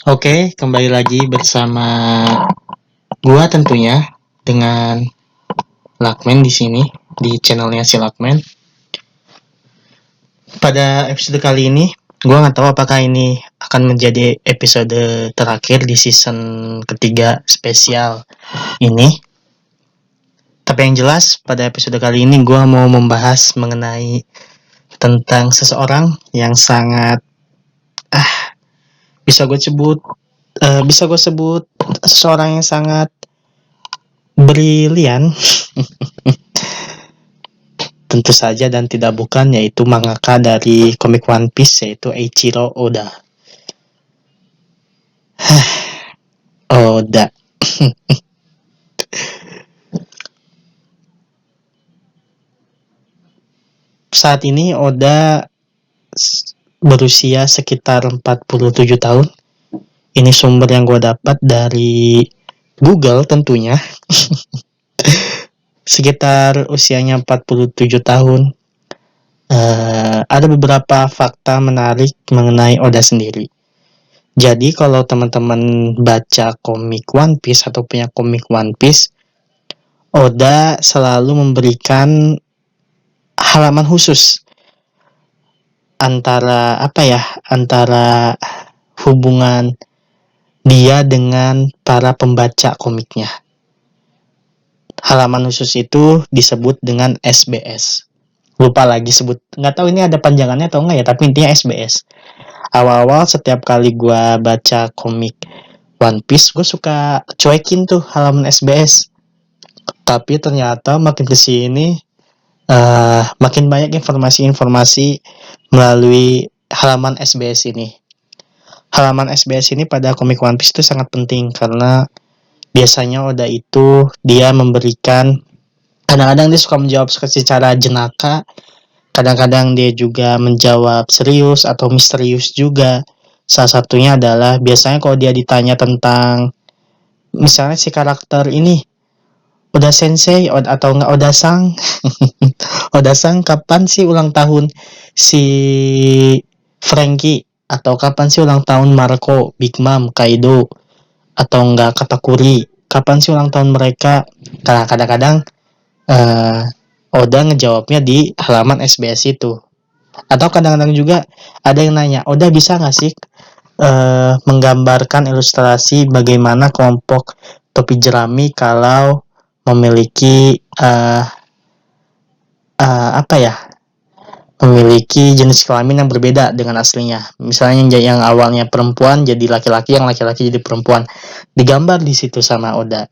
Oke, kembali lagi bersama gua tentunya dengan Lakmen di sini di channelnya si Lakmen. Pada episode kali ini, gua nggak tahu apakah ini akan menjadi episode terakhir di season ketiga spesial ini. Tapi yang jelas pada episode kali ini gua mau membahas mengenai tentang seseorang yang sangat bisa gue sebut bisa gue sebut seseorang yang sangat brilian. Tentu saja dan tidak bukan, yaitu mangaka dari komik One Piece, yaitu Eiichiro Oda. Oda. Saat ini Oda berusia sekitar 47 tahun. Ini sumber yang gue dapat dari Google tentunya. Sekitar usianya 47 tahun. Ada beberapa fakta menarik mengenai Oda sendiri. Jadi kalau teman-teman baca komik One Piece atau punya komik One Piece, Oda selalu memberikan halaman khusus antara hubungan dia dengan para pembaca komiknya. Halaman khusus itu disebut dengan SBS. Lupa lagi sebut, nggak tahu ini ada panjangannya atau enggak ya, tapi intinya SBS. Awal-awal setiap kali gue baca komik One Piece, gue suka cuekin tuh halaman SBS. Tapi ternyata makin kesini makin banyak informasi-informasi melalui halaman SBS ini. Halaman SBS ini pada komik One Piece itu sangat penting karena biasanya Oda itu dia memberikan, kadang-kadang dia suka menjawab secara jenaka, kadang-kadang dia juga menjawab serius atau misterius juga. Salah satunya adalah biasanya kalau dia ditanya tentang misalnya si karakter ini Oda Sensei atau enggak Oda Sang. Oda Sang, kapan sih ulang tahun si Frankie? Atau kapan sih ulang tahun Marco, Big Mom, Kaido, atau enggak Katakuri? Kapan sih ulang tahun mereka? Karena kadang-kadang Oda ngejawabnya di halaman SBS itu. Atau kadang-kadang juga ada yang nanya, Oda bisa nggak sih menggambarkan ilustrasi bagaimana kelompok topi jerami kalau memiliki memiliki jenis kelamin yang berbeda dengan aslinya. Misalnya yang awalnya perempuan jadi laki-laki, yang laki-laki jadi perempuan. Digambar di situ sama Oda.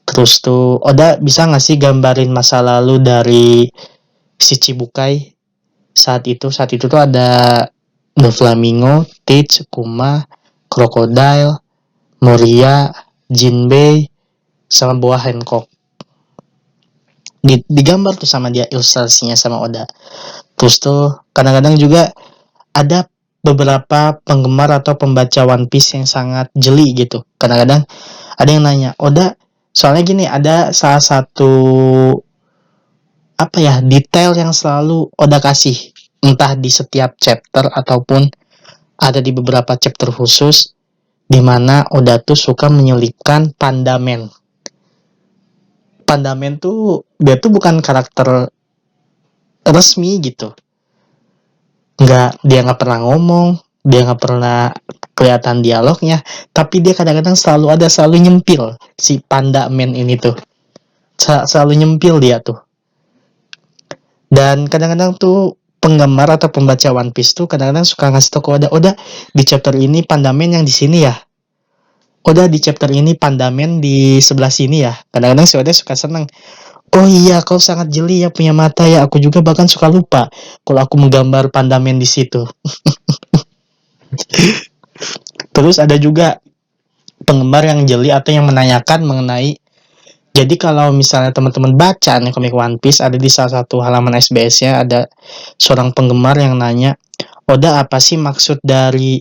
Terus tuh, Oda bisa nggak sih gambarin masa lalu dari si Chibukai? Saat itu tuh ada Doflamingo, Teach, Kuma, Crocodile, Moria, Jinbei, sama buah Hancock. Digambar tuh sama dia ilustrasinya sama Oda. Terus tuh kadang-kadang juga ada beberapa penggemar atau pembaca One Piece yang sangat jeli gitu. Kadang-kadang ada yang nanya, Oda, soalnya gini, ada salah satu detail yang selalu Oda kasih, entah di setiap chapter ataupun ada di beberapa chapter khusus, di mana Oda tuh suka menyelipkan Pandamen. Pandamen tuh dia tuh bukan karakter resmi gitu. Dia nggak pernah ngomong, dia nggak pernah kelihatan dialognya, tapi dia kadang-kadang selalu nyempil si Pandamen ini tuh. Selalu nyempil dia tuh. Dan kadang-kadang tuh penggemar atau pembaca One Piece tuh kadang-kadang suka ngasih tau ke Oda di chapter ini Pandamen yang di sini ya. Oda di chapter ini Pandamen di sebelah sini ya. Kadang-kadang si Oda suka seneng. Oh iya, kau sangat jeli ya, punya mata ya. Aku juga bahkan suka lupa kalau aku menggambar Pandamen di situ. Terus ada juga penggemar yang jeli atau yang menanyakan mengenai, jadi kalau misalnya teman-teman baca nih komik One Piece, ada di salah satu halaman SBS-nya ada seorang penggemar yang nanya, Oda, apa sih maksud dari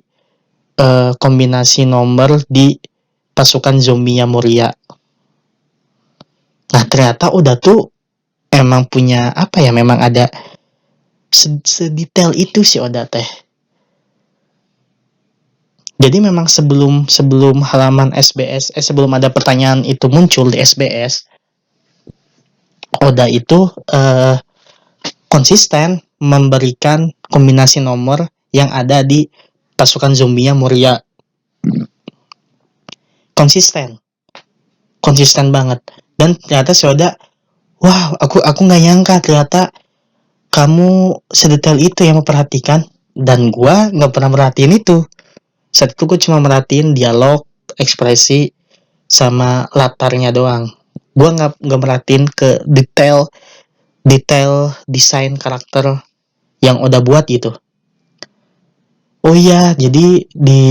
kombinasi nomor di pasukan zombinya Moria? Nah, ternyata Oda tuh emang punya memang ada sedetail itu sih Oda teh. Jadi memang sebelum sebelum halaman SBS, sebelum ada pertanyaan itu muncul di SBS, Oda itu konsisten memberikan kombinasi nomor yang ada di pasukan zombie-nya Moria. Konsisten, konsisten banget. Dan ternyata si Oda, wah, aku nggak nyangka ternyata kamu sedetail itu yang memperhatikan. Dan gua nggak pernah merhatiin itu. Saat itu gue cuma merhatiin dialog, ekspresi, sama latarnya doang. Gue nggak merhatiin ke detail detail desain karakter yang udah buat gitu. Oh iya, jadi di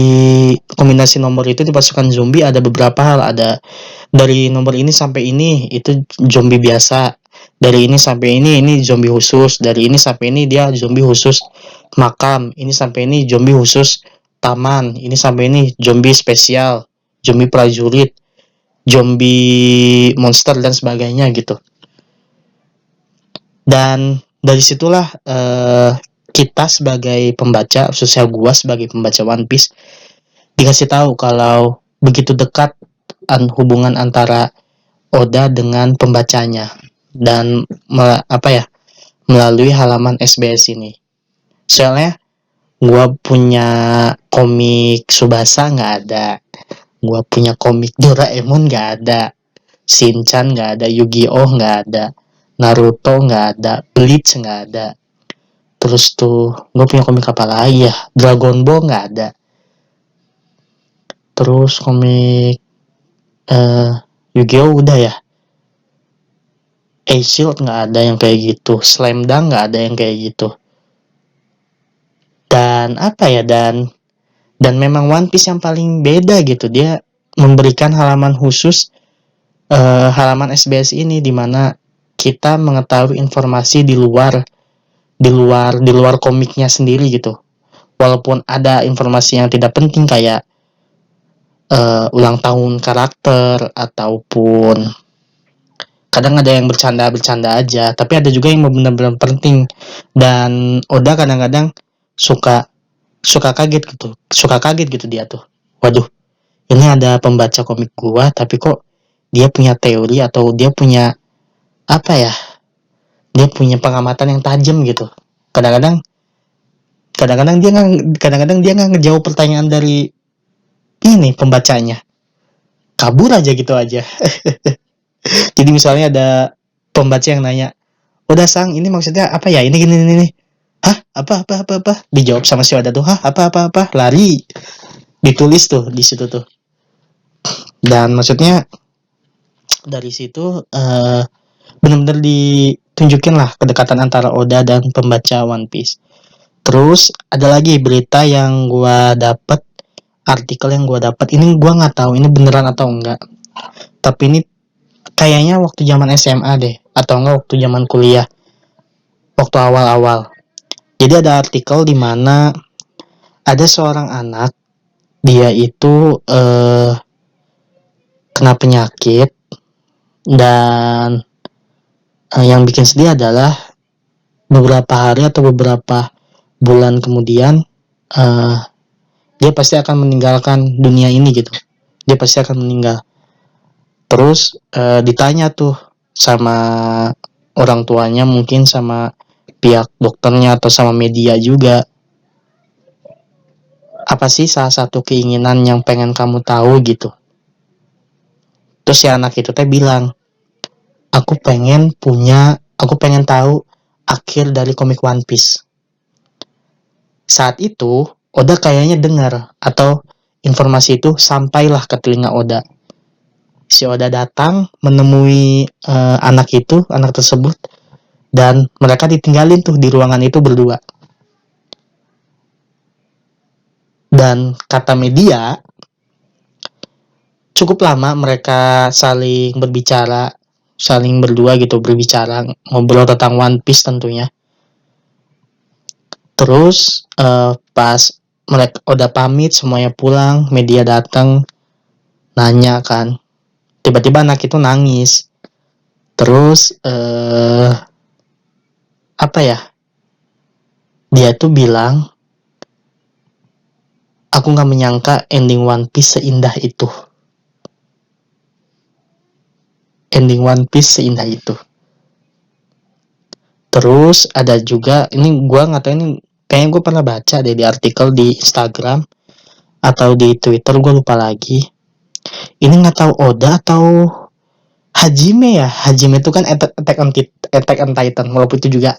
kombinasi nomor itu di pasukan zombie ada beberapa hal. Ada dari nomor ini sampai ini itu zombie biasa. Dari ini sampai ini zombie khusus. Dari ini sampai ini dia zombie khusus makam. Ini sampai ini zombie khusus taman. Ini sampai ini zombie spesial, zombie prajurit, zombie monster dan sebagainya gitu. Dan dari situlah kita sebagai pembaca, khususnya gua sebagai pembaca One Piece, dikasih tahu kalau begitu dekat hubungan antara Oda dengan pembacanya dan melalui halaman SBS ini. Soalnya gua punya komik Subasa nggak ada, gua punya komik Doraemon nggak ada, Shinchan nggak ada, Yu-Gi-Oh nggak ada, Naruto nggak ada, Bleach nggak ada. Terus tuh gue punya komik apa lagi ya, Dragon Ball nggak ada. Terus komik Yu-Gi-Oh udah ya. A-Shield nggak ada yang kayak gitu, Slam Dunk nggak ada yang kayak gitu. Dan apa ya, dan memang One Piece yang paling beda gitu, dia memberikan halaman khusus, halaman SBS ini dimana kita mengetahui informasi di luar komiknya sendiri gitu. Walaupun ada informasi yang tidak penting kayak ulang tahun karakter ataupun kadang ada yang bercanda aja, tapi ada juga yang benar-benar penting. Dan Oda kadang-kadang suka kaget gitu dia tuh. Waduh, ini ada pembaca komik gua tapi kok dia punya teori atau dia punya apa ya? Dia punya pengamatan yang tajam gitu. Kadang-kadang kadang-kadang dia nggak ngejawab pertanyaan dari ini pembacanya. Kabur aja gitu aja. Jadi misalnya ada pembaca yang nanya, udah sang ini maksudnya apa ya, ini gini ini, hah apa dijawab sama si Oda tuh, hah apa lari, ditulis tuh di situ tuh. Dan maksudnya dari situ benar-benar ditunjukin lah kedekatan antara Oda dan pembaca One Piece. Terus ada lagi berita yang gua dapet, artikel yang gua dapet ini, gua nggak tahu ini beneran atau enggak, tapi ini kayaknya waktu zaman SMA deh atau enggak waktu zaman kuliah, waktu awal-awal. Jadi ada artikel di mana ada seorang anak, dia itu kena penyakit, dan yang bikin sedih adalah beberapa hari atau beberapa bulan kemudian dia pasti akan meninggalkan dunia ini gitu. Dia pasti akan meninggal. Terus ditanya tuh sama orang tuanya, mungkin sama pihak dokternya atau sama media juga, apa sih salah satu keinginan yang pengen kamu tahu gitu. Terus si anak itu teh bilang, aku pengen tahu akhir dari komik One Piece. Saat itu Oda kayaknya dengar, atau informasi itu sampailah ke telinga Oda. Si Oda datang menemui anak tersebut, dan mereka ditinggalin tuh di ruangan itu berdua. Dan kata media, cukup lama mereka saling berdua gitu, berbicara, ngobrol tentang One Piece tentunya. Terus pas mereka udah pamit semuanya pulang, media datang nanya kan, tiba-tiba anak itu nangis. Terus apa ya, dia tuh bilang Aku nggak menyangka ending One Piece seindah itu. Ending One Piece seindah itu. Terus ada juga, ini gue nggak tahu, ini kayaknya gue pernah baca deh di artikel di Instagram atau di Twitter, gue lupa lagi. Ini nggak tahu Oda atau Hajime ya. Hajime itu kan Attack on Titan, walaupun itu juga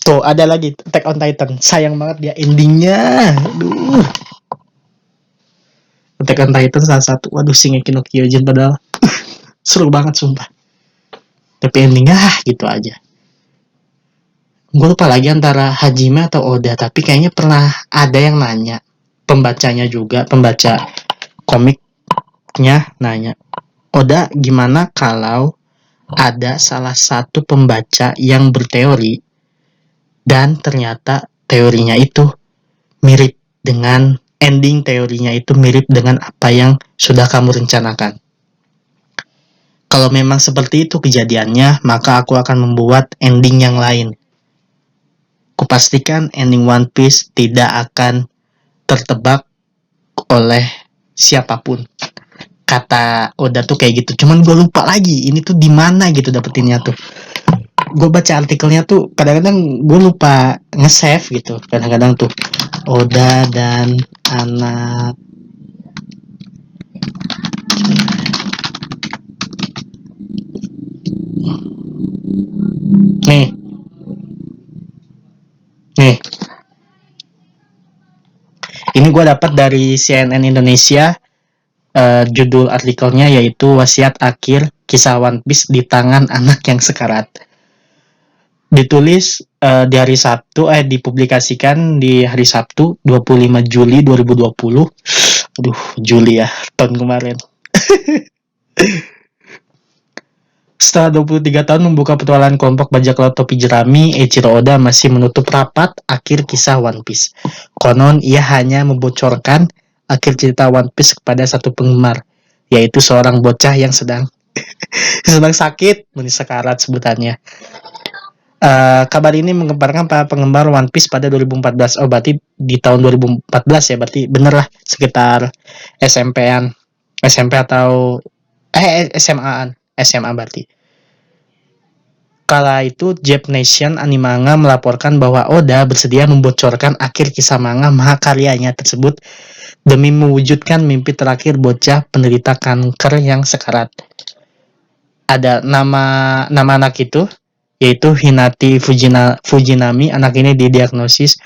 tuh ada lagi Attack on Titan. Sayang banget dia endingnya. Aduh. Attack on Titan salah satu, waduh, Shingeki no Kyojin padahal seru banget sumpah. Tapi endingnya gitu aja. Gue lupa lagi antara Hajime atau Oda, tapi kayaknya pernah ada yang nanya, pembacanya juga, pembaca komiknya nanya, Oda, gimana kalau ada salah satu pembaca yang berteori dan ternyata teorinya itu mirip dengan ending, teorinya itu mirip dengan apa yang sudah kamu rencanakan. Kalau memang seperti itu kejadiannya, maka aku akan membuat ending yang lain. Kupastikan ending One Piece tidak akan tertebak oleh siapapun. Kata Oda tuh kayak gitu. Cuman gue lupa lagi ini tuh di mana gitu dapetinnya tuh. Gue baca artikelnya tuh kadang-kadang gue lupa nge-save gitu. Kadang-kadang tuh Oda dan anak nih ini gue dapat dari CNN Indonesia. Judul artikelnya yaitu Wasiat Akhir Kisah One Piece di Tangan Anak yang Sekarat. Ditulis di hari Sabtu, dipublikasikan di hari Sabtu 25 Juli 2020. Aduh, Juli ya, tahun kemarin. Setelah 23 tahun membuka petualangan kelompok bajak laut topi jerami, Eiichiro Oda masih menutup rapat akhir kisah One Piece. Konon, ia hanya membocorkan akhir cerita One Piece kepada satu penggemar, yaitu seorang bocah yang sedang sakit, sekarat sebutannya. Kabar ini menggemparkan para penggemar One Piece pada 2014. Oh, berarti di tahun 2014 ya, berarti bener lah, sekitar SMP-an, SMP atau SMA berarti. Kala itu, Jap Nation Animanga melaporkan bahwa Oda bersedia membocorkan akhir kisah manga mahakaryanya tersebut demi mewujudkan mimpi terakhir bocah penderita kanker yang sekarat. Ada nama anak itu, yaitu Hinata Fujinami. Anak ini didiagnosis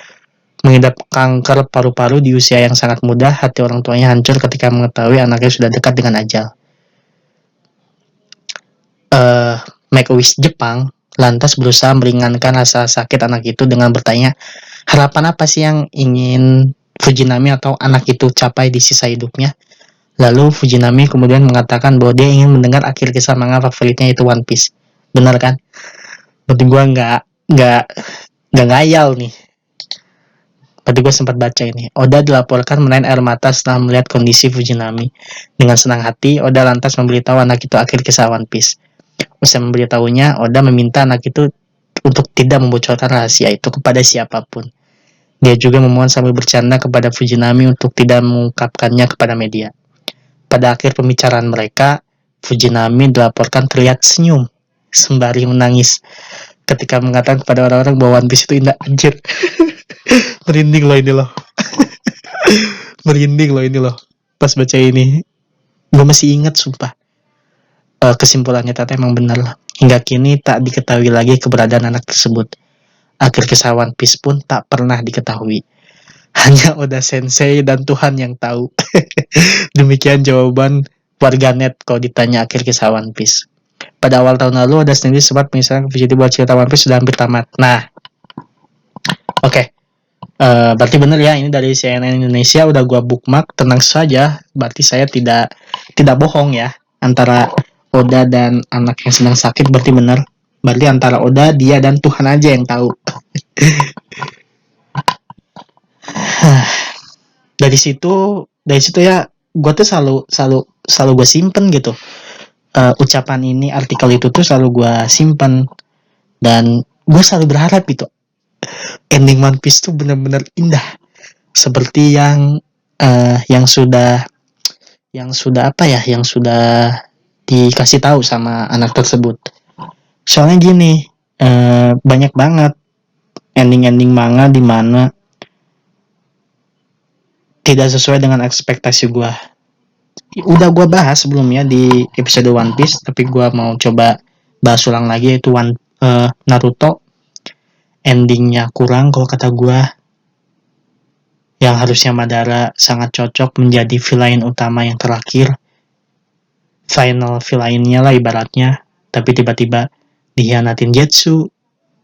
mengidap kanker paru-paru di usia yang sangat muda. Hati orang tuanya hancur ketika mengetahui anaknya sudah dekat dengan ajal. Make-A-Wish Jepang lantas berusaha meringankan rasa sakit anak itu dengan bertanya, harapan apa sih yang ingin Fujinami atau anak itu capai di sisa hidupnya? Lalu Fujinami kemudian mengatakan bahwa dia ingin mendengar akhir kisah manga favoritnya, itu One Piece. Benar kan? Berarti gue nggak ngayal nih. Berarti gue sempat baca ini. Oda dilaporkan menahan air mata setelah melihat kondisi Fujinami. Dengan senang hati, Oda lantas memberitahu anak itu akhir kisah One Piece. Usai memberitahunya, Oda meminta anak itu untuk tidak membocorkan rahasia itu kepada siapapun. Dia juga memohon sambil bercanda kepada Fujinami untuk tidak mengungkapkannya kepada media. Pada akhir pembicaraan mereka, Fujinami dilaporkan terlihat senyum sembari menangis ketika mengatakan kepada orang-orang bahwa One Piece itu indah. Anjir. Merinding loh ini loh. Merinding loh ini loh. Pas baca ini, gue masih ingat sumpah. Kesimpulannya ternyata emang benar lah. Hingga kini tak diketahui lagi keberadaan anak tersebut. Akhir kisah One Piece pun tak pernah diketahui. Hanya Oda Sensei dan Tuhan yang tahu. Demikian jawaban warganet kalau ditanya akhir kisah One Piece. Pada awal tahun lalu, Oda sendiri sempat mengisahkan VCD buat cerita One Piece sudah hampir tamat. Nah, oke. Berarti benar ya, ini dari CNN Indonesia, udah gua bookmark. Tenang saja, berarti saya tidak bohong ya. Antara Oda dan anak yang sedang sakit berarti benar. Berarti antara Oda, dia dan Tuhan aja yang tahu. dari situ ya, gue tuh selalu gue simpen gitu. Ucapan ini, artikel itu tuh selalu gue simpen, dan gue selalu berharap gitu ending One Piece tuh benar-benar indah seperti yang sudah dikasih tahu sama anak tersebut. Soalnya gini, banyak banget ending-ending manga di mana tidak sesuai dengan ekspektasi gue. Udah gue bahas sebelumnya di episode One Piece, tapi gue mau coba bahas ulang lagi, yaitu Naruto. Endingnya kurang kalau kata gue. Yang harusnya Madara sangat cocok menjadi villain utama yang terakhir, final villainnya lah ibaratnya, tapi tiba-tiba dihianatin Jetsu.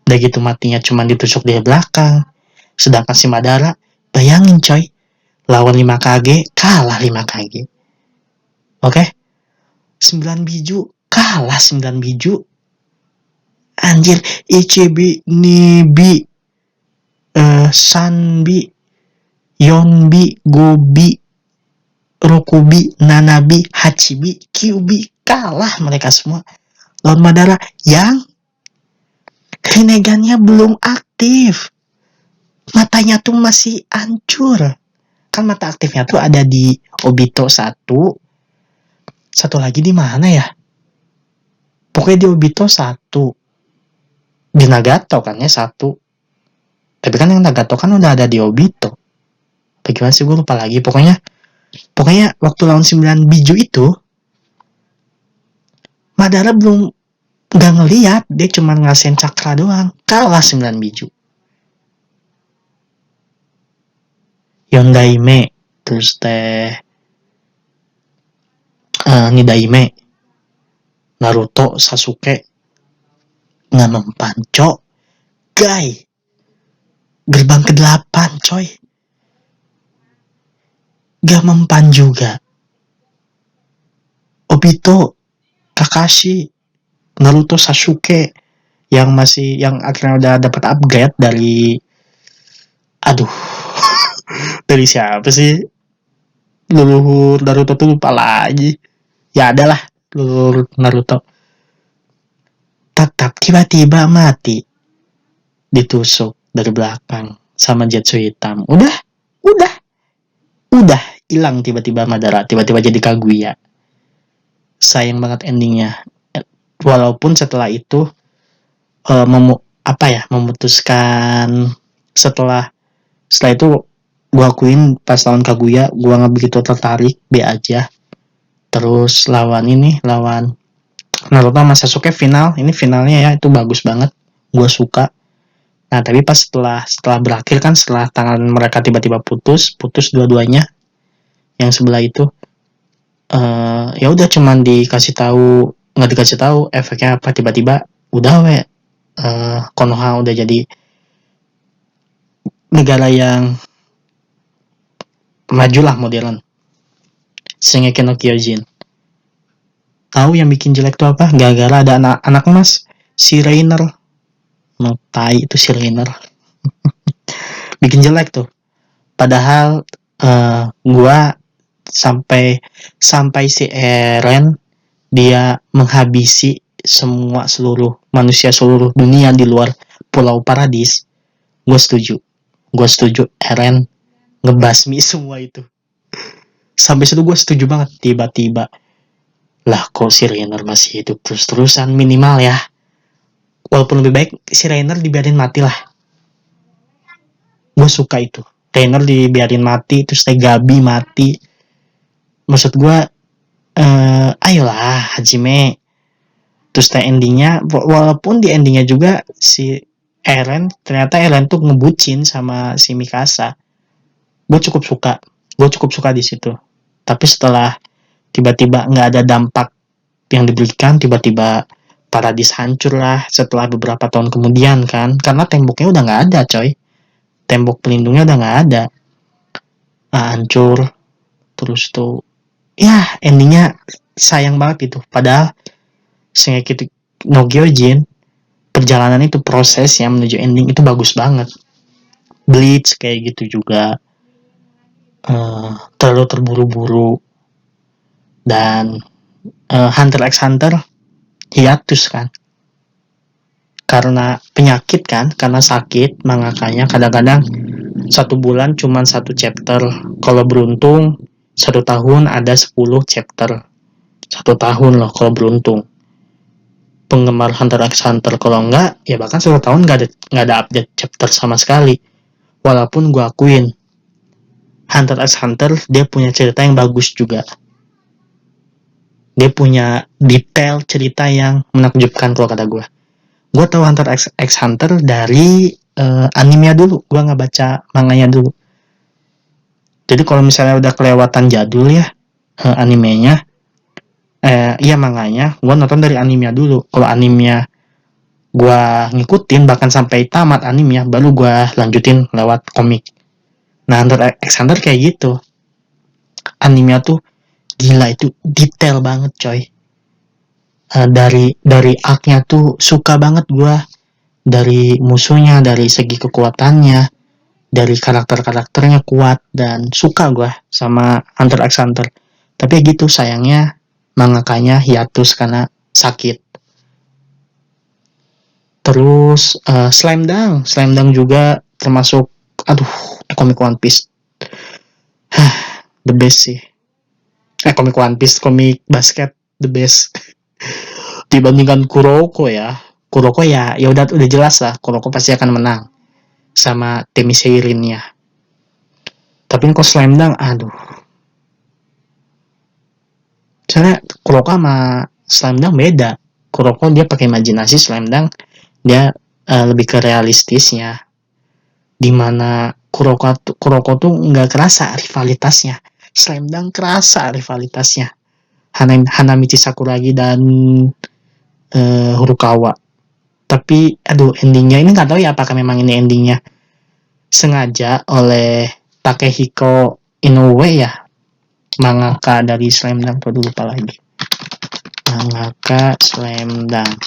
Udah gitu matinya cuma ditusuk dari belakang. Sedangkan si Madara, bayangin coy, lawan 5 Kage, kalah 5 Kage. Oke? 9 biju, kalah 9 biju. Anjir, Ichibi, Nibi, Sanbi, Yonbi, Gobi, Rokubi, Nanabi, Hachibi, Kyubi, kalah mereka semua lawan Madara yang Rinnegan-nya belum aktif. Matanya tuh masih hancur. Kan mata aktifnya tuh ada di Obito satu lagi di mana ya? Pokoknya di Obito satu, di Nagato kan ya satu. Tapi kan yang Nagato kan udah ada di Obito. Bagaimana sih gue lupa lagi. Pokoknya waktu lawan 9 biju itu Madara belum nggak ngeliat, dia cuma ngasihin cakra doang, kalah 9 biju. Yondaime, terus Nidaime, Naruto, Sasuke nggak mempan, cok. Guy, gerbang ke-8 coy, gak mempan juga. Obito, Kakashi, Naruto, Sasuke yang akhirnya udah dapat upgrade dari dari siapa sih, leluhur Naruto tuh lupa lagi. Ya adalah leluhur Naruto. Tetap tiba-tiba mati, ditusuk dari belakang sama Jetsu hitam. Udah hilang tiba-tiba Madara, tiba-tiba jadi Kaguya. Sayang banget endingnya. Walaupun setelah itu memutuskan setelah itu gue akuin pas lawan Kaguya gue nggak begitu tertarik, B aja. Terus lawan Naruto sama Sasuke finalnya ya itu bagus banget, gue suka. Nah tapi pas setelah berakhir kan, setelah tangan mereka tiba-tiba putus dua-duanya, yang sebelah itu ya udah cuman nggak dikasih tahu efeknya apa, tiba-tiba udah Konoha udah jadi negara yang majulah, modern. Shingeki no Kyojin. Tahu yang bikin jelek tuh apa? Gara-gara ada anak emas, si Reiner. Tai itu si Reiner. Bikin jelek tuh. Padahal gua sampai si Eren dia menghabisi seluruh manusia seluruh dunia di luar Pulau Paradis. Gue setuju Eren ngebasmi semua itu. Sampai situ gue setuju banget. Tiba-tiba lah kok si Reiner masih hidup terus-terusan, minimal ya. Walaupun lebih baik si Reiner dibiarin mati lah. Gue suka itu. Reiner dibiarin mati, terus Gabi mati. Maksud gue ayolah Hajime. Terus endingnya, walaupun di endingnya juga si Eren tuh ngebucin sama si Mikasa. Gue cukup suka di situ. Tapi setelah tiba-tiba nggak ada dampak yang diberikan, tiba-tiba Paradis hancur lah setelah beberapa tahun kemudian kan, karena temboknya udah nggak ada coy, tembok pelindungnya udah nggak ada. Hancur terus tuh ya, endingnya sayang banget gitu. Padahal Shingeki no Kyojin, perjalanan itu, prosesnya menuju ending itu bagus banget. Bleach kayak gitu juga, terlalu terburu-buru. Dan Hunter x Hunter hiatus kan, karena penyakit kan, karena sakit mangakanya kadang-kadang 1 bulan cuman 1 chapter. Kalau beruntung 1 tahun ada 10 chapter. 1 tahun loh kalau beruntung. Penggemar Hunter x Hunter, kalau enggak ya bahkan 1 tahun nggak ada update chapter sama sekali. Walaupun gue akuin Hunter x Hunter dia punya cerita yang bagus juga. Dia punya detail cerita yang menakjubkan kalau kata gue. Gue tahu Hunter x Hunter dari animenya dulu. Gue nggak baca manganya dulu. Jadi kalau misalnya udah kelewatan jadul ya animenya, iya manganya, gue nonton dari animenya dulu. Kalau animenya gue ngikutin bahkan sampai tamat animenya, baru gue lanjutin lewat komik. Nah Hunter x Hunter kayak gitu. Animenya tuh gila, itu detail banget coy. Dari arc-nya tuh suka banget gue, dari musuhnya, dari segi kekuatannya, dari karakter-karakternya kuat, dan suka gue sama Hunter x Hunter. Tapi gitu sayangnya mangakanya hiatus karena sakit. Terus Slam Dunk juga termasuk, aduh, komik One Piece the best sih. Komik One Piece, komik basket the best. Dibandingkan Kuroko ya udah jelas lah Kuroko pasti akan menang sama tim Seirinnya. Tapi kok Slam Dunk, aduh. Soalnya Kuroko sama Slam Dunk beda. Kuroko dia pakai imajinasi, Slam Dunk dia lebih ke realistisnya. Dimana Kuroko tuh nggak kerasa rivalitasnya. Slam Dunk kerasa rivalitasnya. Hanamichi Sakuragi dan Furukawa. Tapi aduh, endingnya ini nggak tahu ya apakah memang ini endingnya sengaja oleh Takehiko Inoue ya, mangaka dari Slam Dunk. Tuh lupa lagi mangaka Slam Dunk.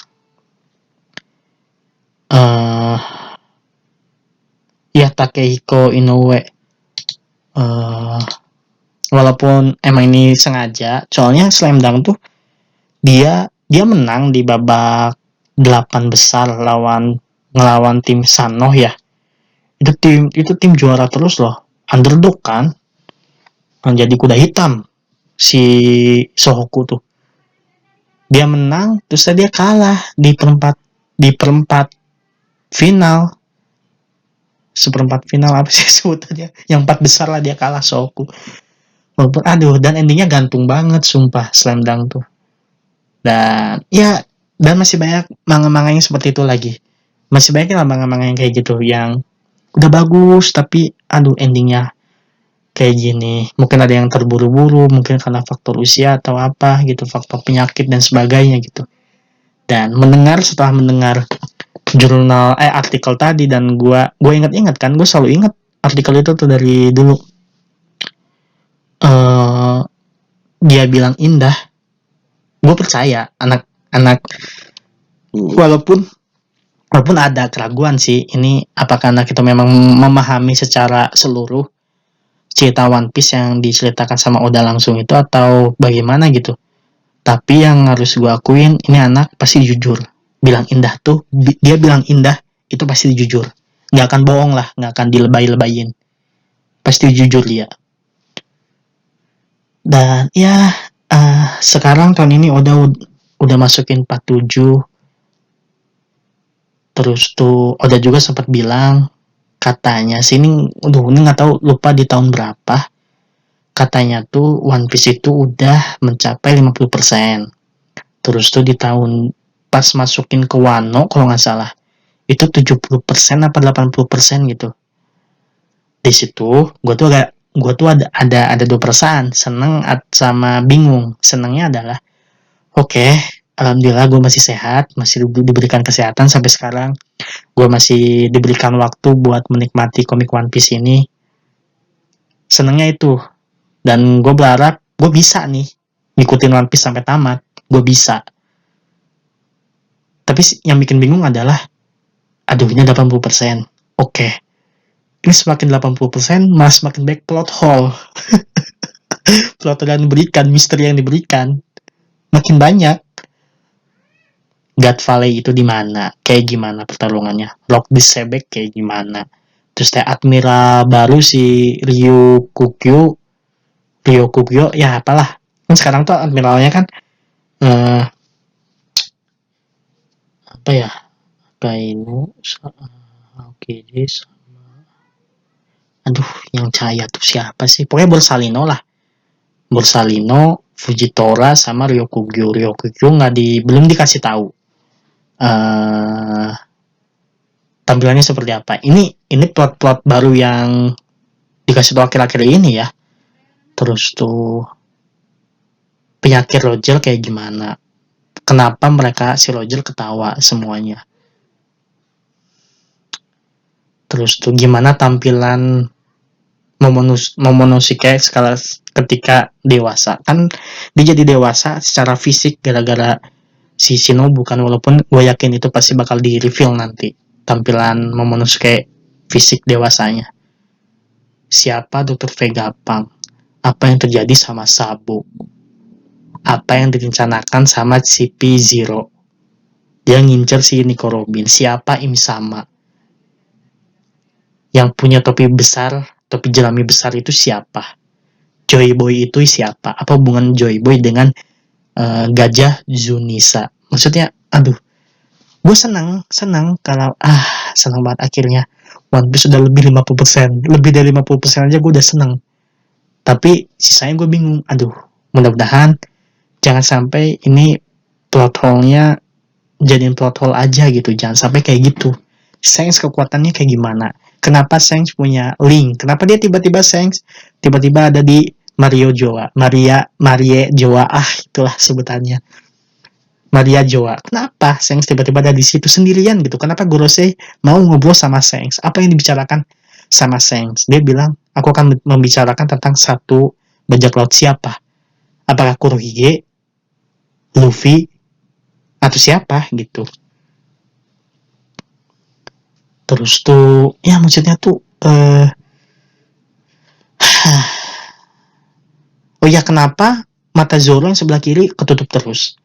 Ya Takehiko Inoue. Walaupun emang ini sengaja, soalnya Slam Dunk tuh dia menang di babak 8 besar ngelawan tim Sanoh ya. Itu tim juara terus loh, underdog kan, jadi kuda hitam si Sohoku tuh. Dia menang, terus dia kalah di perempat final. Seperempat final apa sih sebutannya? Yang 4 besar lah dia kalah Sohoku. Walaupun aduh, dan endingnya gantung banget sumpah Slam Dunk tuh. Dan ya, dan masih banyak manga-manga yang seperti itu lagi. Masih banyak lah manga-manga yang kayak gitu yang udah bagus tapi aduh endingnya kayak gini. Mungkin ada yang terburu-buru, mungkin karena faktor usia atau apa gitu, faktor penyakit dan sebagainya gitu. Dan setelah mendengar jurnal artikel tadi, dan gue ingat kan, gue selalu ingat artikel itu tuh dari dulu. Dia bilang indah, gue percaya anak walaupun ada keraguan sih, ini apakah anak itu memang memahami secara seluruh cerita One Piece yang diceritakan sama Oda langsung itu atau bagaimana gitu. Tapi yang harus gue akuin, ini anak pasti jujur. Bilang indah tuh, dia bilang indah itu pasti jujur. Gak akan bohong lah, gak akan dilebay-lebayin. Pasti jujur dia. Dan ya sekarang tahun ini udah masukin 47. Terus tuh Oda juga sempat bilang, katanya sih ini nggak tahu, lupa di tahun berapa, katanya tuh One Piece itu udah mencapai 50%. Terus tuh di tahun pas masukin ke Wano kalau nggak salah itu 70% apa 80% gitu. Di situ gue tuh ada 2 perasaan, seneng sama bingung. Senengnya adalah oke, alhamdulillah gue masih sehat, masih diberikan kesehatan sampai sekarang. Gue masih diberikan waktu buat menikmati komik One Piece ini. Senengnya itu. Dan gue berharap gue bisa nih ngikutin One Piece sampai tamat. Gue bisa. Tapi yang bikin bingung adalah, aduh ini 80%. Oke. Ini semakin 80%, malah semakin baik plot hole. Plot hole yang diberikan, misteri yang diberikan makin banyak. God Valley itu di mana? Kayak gimana pertarungannya? Rock di Sebek kayak gimana? Terus teh admiral baru si Ryokugyo ya apalah. Kan sekarang tuh admiralnya kan eh, apa ya? Kainu oke deh. Aduh, yang cahaya tuh siapa sih? Pokoknya Borsalino lah. Borsalino, Fujitora sama Ryokugyo. Ryokugyo belum dikasih tahu uh, tampilannya seperti apa. Ini plot-plot baru yang dikasih tahu akhir-akhir ini ya. Terus tuh penyakit Roger kayak gimana? Kenapa mereka si Roger ketawa semuanya? Terus tuh gimana tampilan Momonosuke skala ketika dewasa? Kan dia jadi dewasa secara fisik gara-gara si Shinobu kan, walaupun gue yakin itu pasti bakal di reveal nanti tampilan Momonosuke fisik dewasanya. Siapa Dr. Vegapunk? Apa yang terjadi sama Sabo? Apa yang direncanakan sama CP0? Dia ngincer si Nico Robin. Siapa Imsama? Yang punya topi besar, topi jerami besar itu siapa? Joy Boy itu siapa? Apa hubungan Joy Boy dengan Gajah Zunisa? Maksudnya, aduh, gue senang kalau senang banget akhirnya One Piece sudah lebih 50%, lebih dari 50% aja gue udah senang. Tapi sisanya gue bingung. Aduh, mudah-mudahan jangan sampai ini plot hole-nya jadiin plot hole aja gitu. Jangan sampai kayak gitu. Shanks kekuatannya kayak gimana? Kenapa Shanks punya link? Kenapa dia tiba-tiba Shanks tiba-tiba ada di Marie Joa, itulah sebutannya. Maria Joa. Kenapa Shanks tiba-tiba ada di situ sendirian gitu? Kenapa Gorosei mau ngobrol sama Shanks? Apa yang dibicarakan sama Shanks? Dia bilang, aku akan membicarakan tentang satu bajak laut siapa? Apakah Kurohige, Luffy, atau siapa gitu? Terus tuh, ya maksudnya tuh, oh ya kenapa mata Zoro yang sebelah kiri ketutup terus?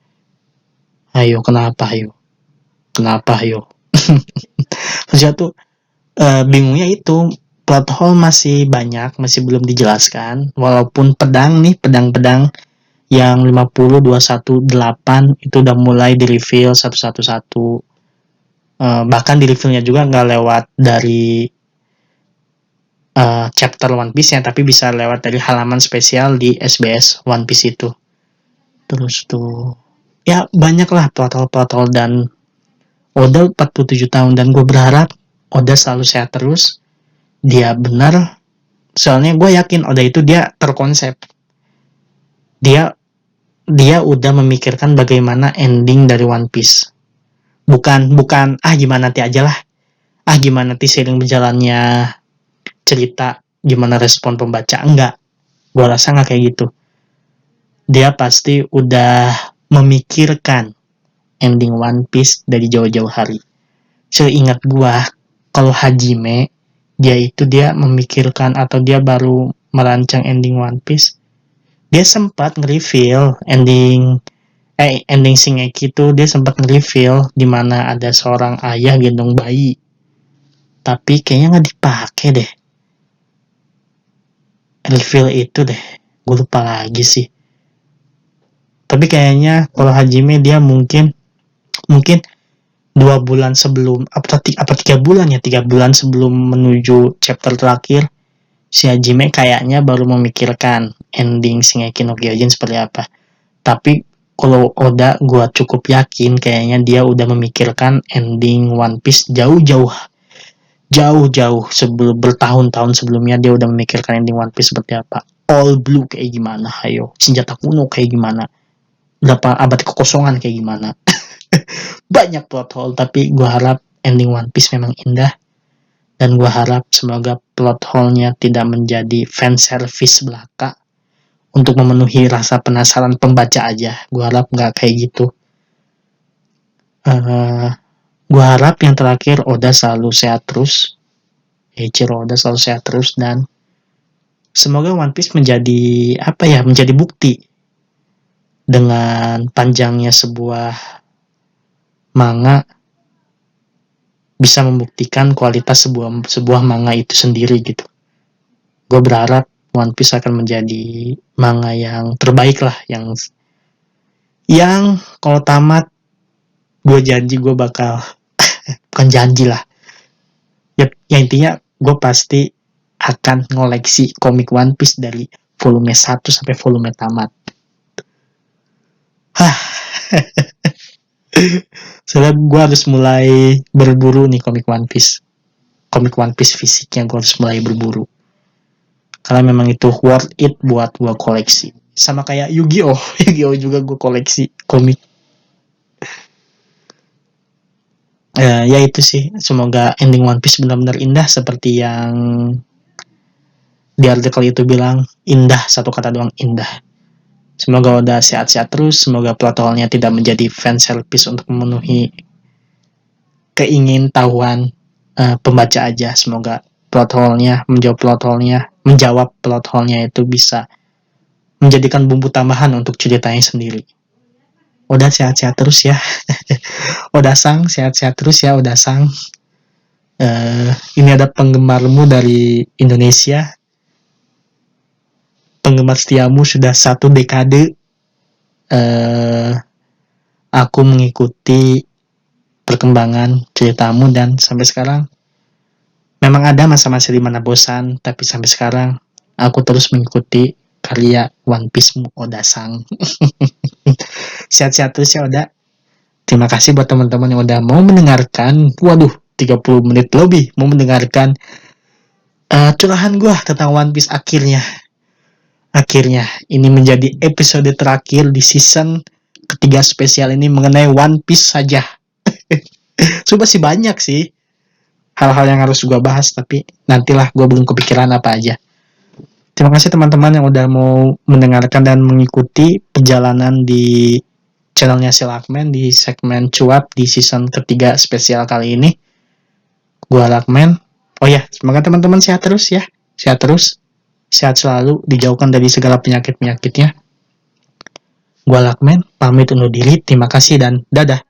Ayo, kenapa ayo? Kenapa ayo? Maksudnya tuh, bingungnya itu plot hole masih banyak, masih belum dijelaskan. Walaupun pedang yang 50, 218 itu udah mulai di reveal satu-satu. Bahkan di revealnya juga nggak lewat dari chapter One Piece ya, tapi bisa lewat dari halaman spesial di SBS One Piece itu. Terus tuh, ya banyak lah plot hole dan Oda 47 tahun dan gue berharap Oda selalu sehat terus. Dia benar, soalnya gue yakin Oda itu dia terkonsep. Dia udah memikirkan bagaimana ending dari One Piece. Bukan gimana nanti aja lah. Gimana nanti seiring berjalannya cerita, gimana respon pembaca. Enggak. Gue rasa nggak kayak gitu. Dia pasti udah memikirkan ending One Piece dari jauh-jauh hari. Seingat gue, kalau Hajime, dia memikirkan atau dia baru merancang ending One Piece, dia sempat nge-reveal ending Shingeki itu. Dia sempat nge-reveal di mana ada seorang ayah gendong bayi, tapi kayaknya nggak dipakai deh reveal itu deh. Gue lupa lagi sih, tapi kayaknya kalau Hajime dia mungkin 2 bulan sebelum apa 3 bulan ya, 3 bulan sebelum menuju chapter terakhir, si Hajime kayaknya baru memikirkan ending Shingeki no Kyojin seperti apa. Tapi kalau Oda, gue cukup yakin kayaknya dia udah memikirkan ending One Piece jauh-jauh sebelum bertahun-tahun sebelumnya. Dia udah memikirkan ending One Piece seperti apa. All Blue kayak gimana, ayo. Senjata kuno kayak gimana. Berapa abad kekosongan kayak gimana. Banyak plot hole, tapi gue harap ending One Piece memang indah. Dan gue harap semoga plot hole-nya tidak menjadi fan service belaka untuk memenuhi rasa penasaran pembaca aja. Gue harap nggak kayak gitu. Gue harap yang terakhir Oda selalu sehat terus. Eiichiro Oda selalu sehat terus, dan semoga One Piece menjadi bukti dengan panjangnya sebuah manga. bisa membuktikan kualitas sebuah manga itu sendiri gitu. Gue berharap One Piece akan menjadi manga yang terbaik lah, yang kalau tamat gue janji gue bakal bukan janji lah ya intinya gue pasti akan ngoleksi komik One Piece dari volume 1 sampai volume tamat. Soalnya gue harus mulai berburu nih komik One Piece fisiknya gue harus mulai berburu karena memang itu worth it buat gue koleksi, sama kayak Yu-Gi-Oh juga gue koleksi komik. Ya itu sih, semoga ending One Piece benar-benar indah seperti yang di artikel itu bilang, indah, satu kata doang, indah. Semoga udah sehat-sehat terus, semoga plot hole-nya tidak menjadi fan service untuk memenuhi keingintahuan pembaca aja. Semoga menjawab plot hole-nya itu bisa menjadikan bumbu tambahan untuk ceritanya sendiri. Udah sehat-sehat terus ya. Udah sang, sehat-sehat terus ya, udah sang. Ini ada penggemarmu dari Indonesia. Penggemar setiamu sudah 1 dekade. Aku mengikuti perkembangan ceritamu dan sampai sekarang memang ada masa-masa di mana bosan, tapi sampai sekarang aku terus mengikuti karya One Piece-mu, Oda-sang. Sehat-sehat terus ya, Oda. Terima kasih buat teman-teman yang udah mau mendengarkan. Waduh, 30 menit lebih mau mendengarkan curahan gue tentang One Piece akhirnya. Ini menjadi episode terakhir di season ketiga spesial ini mengenai One Piece saja. Coba sih banyak sih hal-hal yang harus gue bahas, tapi nantilah, gue belum kepikiran apa aja. Terima kasih teman-teman yang udah mau mendengarkan dan mengikuti perjalanan di channelnya si Lakman di segmen cuap di season ketiga spesial kali ini. Gue Lakman. Oh ya, semoga teman-teman sehat terus ya. Sehat selalu, dijauhkan dari segala penyakit-penyakitnya. Gue Lakman, pamit undur diri. Terima kasih dan dadah.